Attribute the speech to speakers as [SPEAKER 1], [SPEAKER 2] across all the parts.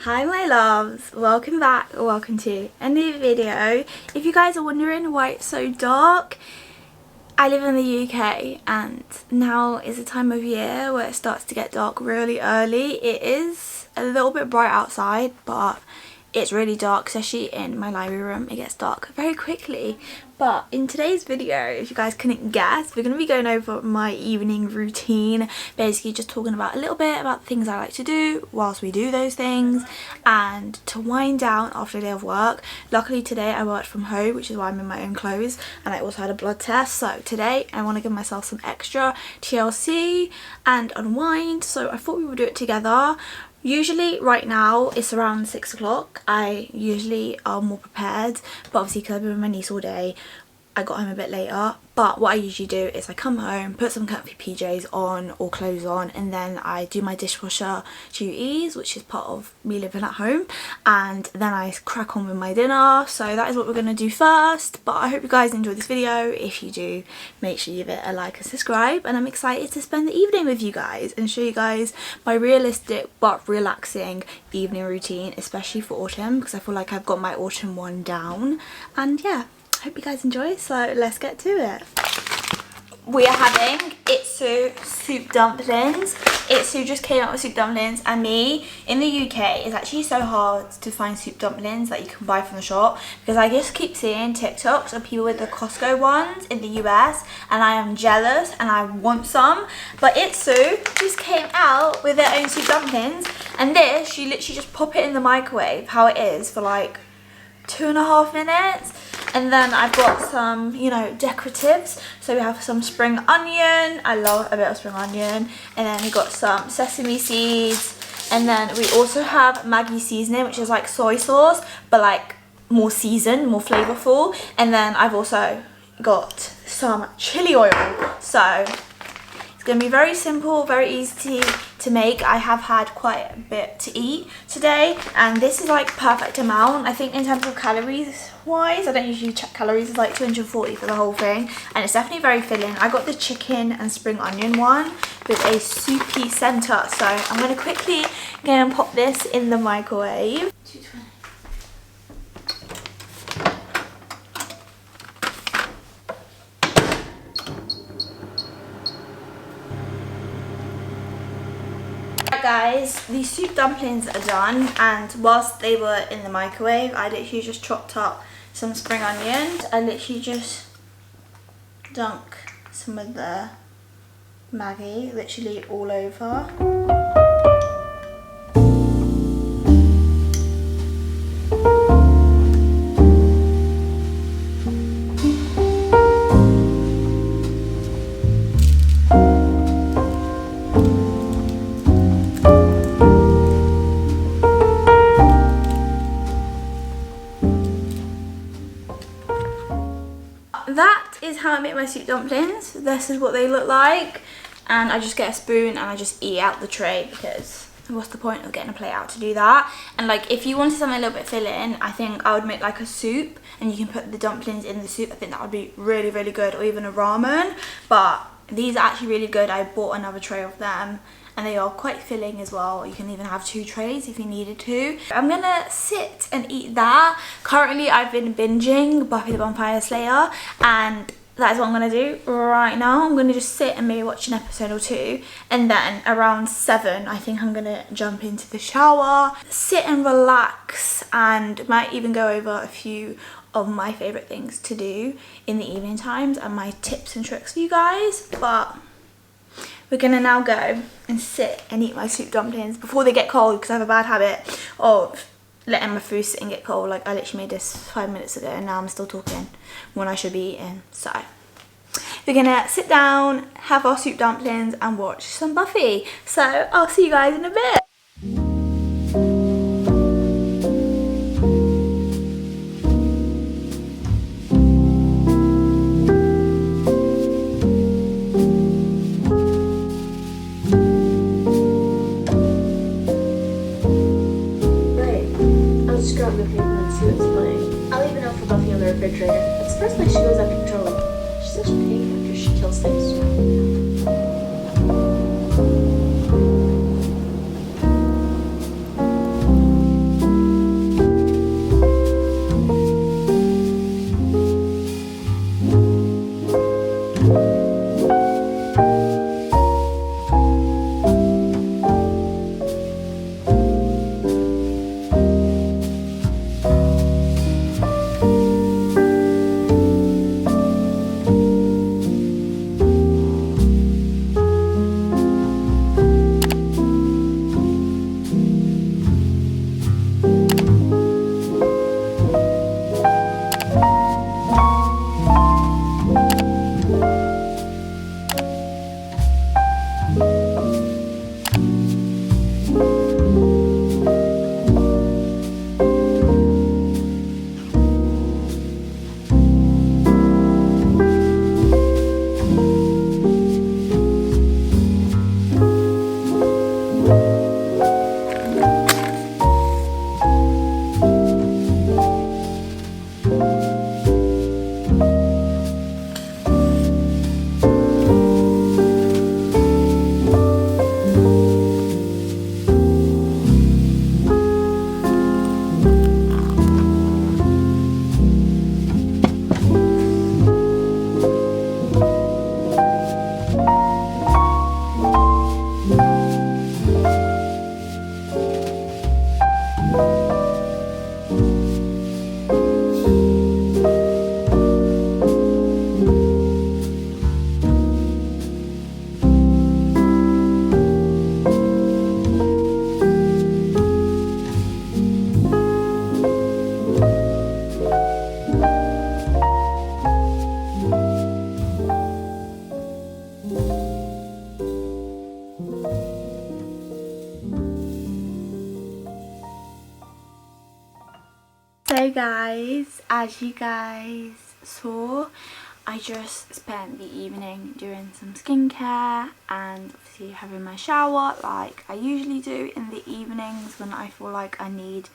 [SPEAKER 1] Hi my loves, welcome back or welcome to a new video. If you guys are wondering why it's so dark, I live in the UK and now is a time of year where it starts to get dark really early. It is a little bit bright outside, but it's really dark, especially in my library room. It gets dark very quickly. But in today's video, if you guys couldn't guess, we're going to be going over my evening routine, basically just talking about a little bit about the things I like to do whilst we do those things and to wind down after a day of work. Luckily today I worked from home, which is why I'm in my own clothes, and I also had a blood test, so today I want to give myself some extra TLC and unwind, so I thought we would do it together. Usually right now it's around 6 o'clock. I usually are more prepared, but obviously because I've been with my niece all day, I got home a bit later. But what I usually do is I come home, put some comfy PJs on or clothes on, and then I do my dishwasher duties, which is part of me living at home, and then I crack on with my dinner. So that is what we're going to do first. But I hope you guys enjoyed this video. If you do, make sure you give it a like and subscribe, and I'm excited to spend the evening with you guys and show you guys my realistic but relaxing evening routine, especially for autumn, because I feel like I've got my autumn one down. And yeah, hope you guys enjoy, so let's get to it. We are having Itsu soup dumplings. Itsu just came out with soup dumplings, and me in the UK, it's actually so hard to find soup dumplings that you can buy from the shop, because I just keep seeing TikToks of people with the Costco ones in the US, and I am jealous and I want some. But Itsu just came out with their own soup dumplings, and this, you literally just pop it in the microwave how it is for like 2.5 minutes. And then I've got some, you know, decoratives. So we have some spring onion. I love a bit of spring onion. And then we got some sesame seeds. And then we also have Maggi seasoning, which is like soy sauce, but like more seasoned, more flavorful. And then I've also got some chili oil. So it's going to be very simple, very easy to make. I have had quite a bit to eat today, and this is like perfect amount. I think in terms of calories wise, I don't usually check calories, it's like 240 for the whole thing, and it's definitely very filling. I got the chicken and spring onion one with a soupy center, so I'm going to quickly go and pop this in the microwave. 220. Guys, the soup dumplings are done, and whilst they were in the microwave, I literally just chopped up some spring onions. I literally just dunk some of the Maggi literally all over. That is how I make my soup dumplings. This is what they look like, and I just get a spoon and I just eat out the tray, because what's the point of getting a plate out to do that? And like if you wanted something a little bit filling, I think I would make like a soup and you can put the dumplings in the soup. I think that would be really, really good, or even a ramen. But these are actually really good. I bought another tray of them, and they are quite filling as well. You can even have 2 trays if you needed to. I'm gonna sit and eat that. Currently I've been binging Buffy the Vampire Slayer, and that is what I'm gonna do right now. I'm gonna just sit and maybe watch an episode or 2, and then around 7 I think I'm gonna jump into the shower, sit and relax, and might even go over a few of my favourite things to do in the evening times and my tips and tricks for you guys. But we're gonna now go and sit and eat my soup dumplings before they get cold, because I have a bad habit of letting my food sit and get cold. Like I literally made this 5 minutes ago and now I'm still talking when I should be eating. So we're gonna sit down, have our soup dumplings and watch some Buffy. So I'll see you guys in a bit.
[SPEAKER 2] Grab the paper and see what's playing. I'll leave a note for Buffy on the refrigerator. It's the first place she goes after patrolling. She's such a pig after she kills things.
[SPEAKER 1] guys, as you guys saw, I just spent the evening doing some skincare and obviously having my shower like I usually do in the evenings when I feel like I need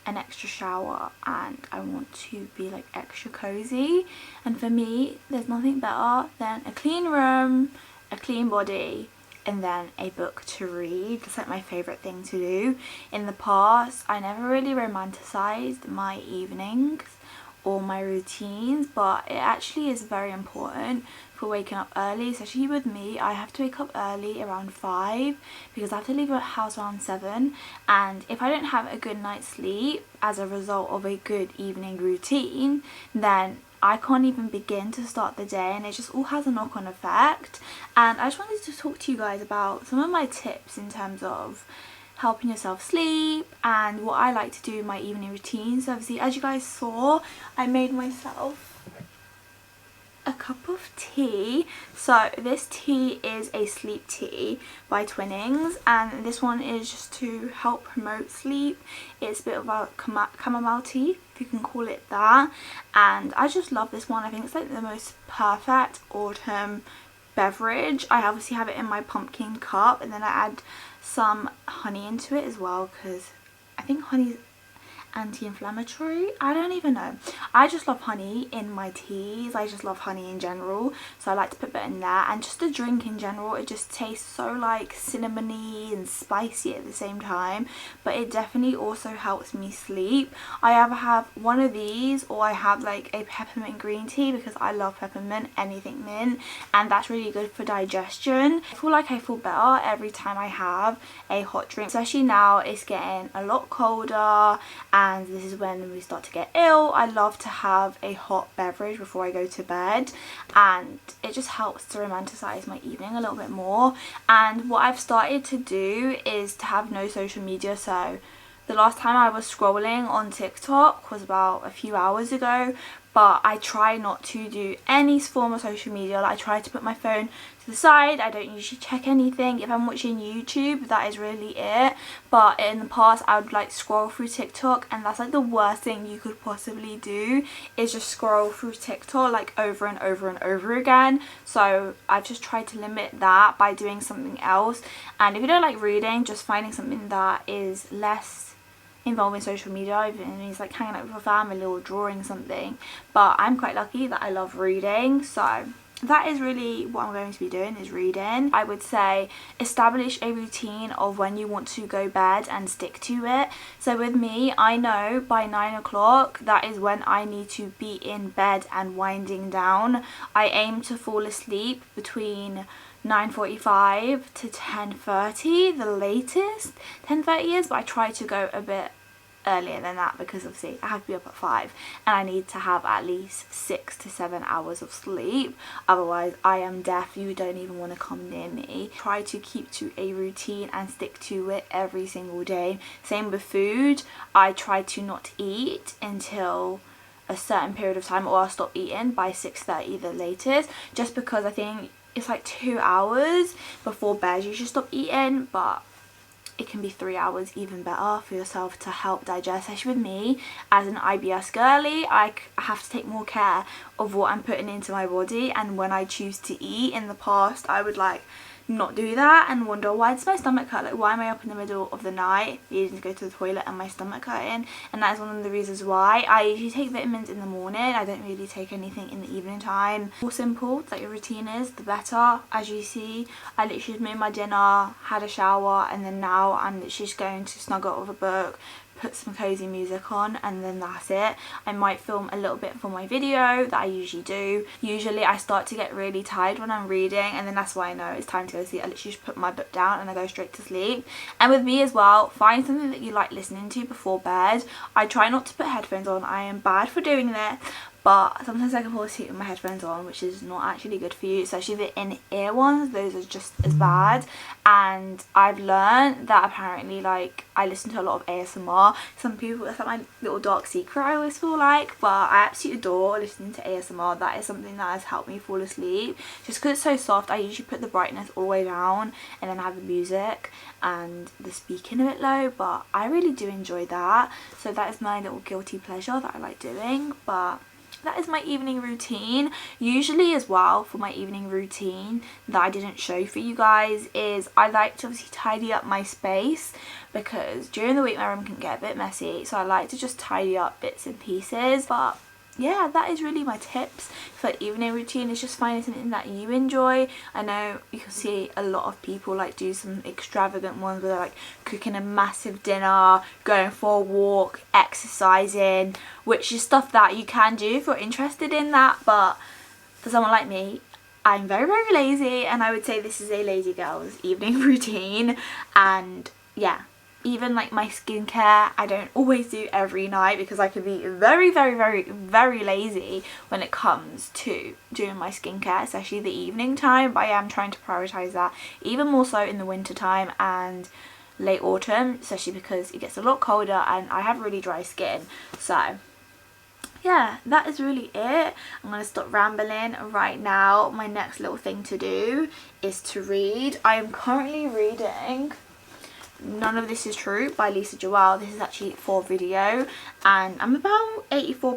[SPEAKER 1] an extra shower and I want to be like extra cozy. And for me, there's nothing better than a clean room, a clean body, and then a book to read. That's like my favourite thing to do. In the past, I never really romanticized my evenings or my routines, but it actually is very important for waking up early. Especially with me, I have to wake up early around 5 because I have to leave the house around 7, and if I don't have a good night's sleep as a result of a good evening routine, then I can't even begin to start the day, and it just all has a knock-on effect. And I just wanted to talk to you guys about some of my tips in terms of helping yourself sleep and what I like to do in my evening routine. So obviously, as you guys saw, I made myself a cup of tea. So this tea is a sleep tea by Twinings, and this one is just to help promote sleep. It's a bit of a chamomile tea, if you can call it that, and I just love this one. I think it's like the most perfect autumn beverage. I obviously have it in my pumpkin cup, and then I add some honey into it as well because I think honey's anti-inflammatory. I don't even know. I just love honey in my teas. I just love honey in general, so I like to put that in there. And just the drink in general, it just tastes so like cinnamony and spicy at the same time, but it definitely also helps me sleep. I either have one of these or I have like a peppermint green tea because I love peppermint, anything mint, and that's really good for digestion. I feel like I feel better every time I have a hot drink, especially now it's getting a lot colder and this is when we start to get ill. I love to have a hot beverage before I go to bed, and it just helps to romanticize my evening a little bit more. And what I've started to do is to have no social media. So the last time I was scrolling on TikTok was about a few hours ago, but I try not to do any form of social media. Like, I try to put my phone to the side. I don't usually check anything. If I'm watching YouTube, that is really it. But in the past, I would like scroll through TikTok, and that's like the worst thing you could possibly do, is just scroll through TikTok like over and over and over again. So I've just tried to limit that by doing something else. And if you don't like reading, just finding something that is less involving social media, even if it's like hanging out with a family or drawing something. But I'm quite lucky that I love reading, so that is really what I'm going to be doing, is reading. I would say establish a routine of when you want to go bed and stick to it. So with me, I know by 9 o'clock that is when I need to be in bed and winding down. I aim to fall asleep between 9:45 to 10:30, the latest 10:30 is, but I try to go a bit earlier than that because obviously I have to be up at 5 and I need to have at least 6 to 7 hours of sleep, otherwise I am deaf. You don't even want to come near me. Try to keep to a routine and stick to it every single day. Same with food. I try to not eat until a certain period of time, or I'll stop eating by 6:30 the latest, just because I think it's like 2 hours before bed you should stop eating, but it can be 3 hours even better for yourself to help digest. Especially with me as an IBS girly, I have to take more care of what I'm putting into my body and when I choose to eat. In the past, I would like not do that and wonder, why does my stomach hurt? Like, why am I up in the middle of the night needing to go to the toilet and my stomach hurting? And that is one of the reasons why I usually take vitamins in the morning. I don't really take anything in the evening time. The more simple that your routine is, the better. As you see, I literally just made my dinner, had a shower, and then now I'm literally just going to snuggle up with a book, put some cozy music on, and then that's it. I might film a little bit for my video that I usually do. Usually I start to get really tired when I'm reading, and then that's why I know it's time to go to sleep. I literally just put my book down and I go straight to sleep. And with me as well, find something that you like listening to before bed. I try not to put headphones on. I am bad for doing that, but sometimes I can fall asleep with my headphones on, which is not actually good for you, especially the in-ear ones. Those are just as bad. And I've learned that apparently, like, I listen to a lot of ASMR. Some people, that's like my little dark secret, I always feel like, but I absolutely adore listening to ASMR. That is something that has helped me fall asleep, just because it's so soft. I usually put the brightness all the way down and then I have the music and the speaking a bit low, but I really do enjoy that. So that is my little guilty pleasure that I like doing. But that is my evening routine. Usually as well, for my evening routine that I didn't show for you guys, is I like to obviously tidy up my space, because during the week my room can get a bit messy, so I like to just tidy up bits and pieces. But yeah, that is really my tips for evening routine, is just finding something that you enjoy. I know you can see a lot of people like do some extravagant ones where they're like cooking a massive dinner, going for a walk, exercising, which is stuff that you can do if you're interested in that. But for someone like me, I'm very, very lazy, and I would say this is a lazy girl's evening routine. And yeah, even like my skincare, I don't always do every night, because I can be very, very, very, very lazy when it comes to doing my skincare, especially the evening time. But I am trying to prioritize that even more so in the winter time and late autumn, especially because it gets a lot colder and I have really dry skin. So yeah, that is really it. I'm going to stop rambling right now. My next little thing to do is to read. I am currently reading None of This Is True by Lisa Joelle. This is actually for video, and I'm about 84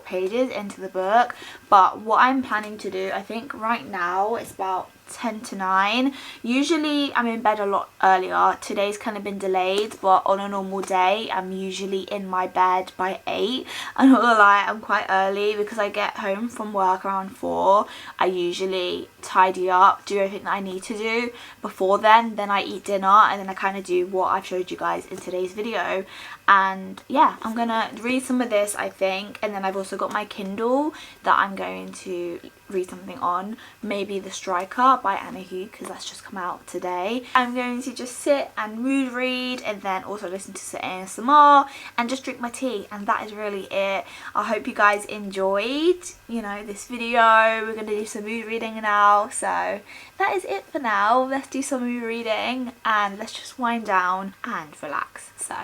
[SPEAKER 1] pages into the book. But what I'm planning to do, I think right now it's about 10 to 9. Usually I'm in bed a lot earlier. Today's kind of been delayed, but on a normal day I'm usually in my bed by 8. I'm not gonna lie, I'm quite early because I get home from work around 4. I usually tidy up, do everything that I need to do before then I eat dinner, and then I kind of do what I've showed you guys in today's video. And yeah, I'm gonna read some of this, I think, and then I've also got my Kindle that I'm going to read something on, maybe The Striker by Anna Hu, because that's just come out today. I'm going to just sit and mood read, and then also listen to some ASMR and just drink my tea, and that is really it. I hope you guys enjoyed, you know, this video. We're going to do some mood reading now, so that is it for now. Let's do some mood reading and let's just wind down and relax. So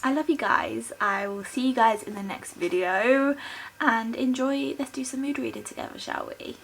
[SPEAKER 1] I love you guys. I will see you guys in the next video, and enjoy. Let's do some mood reading together, shall we?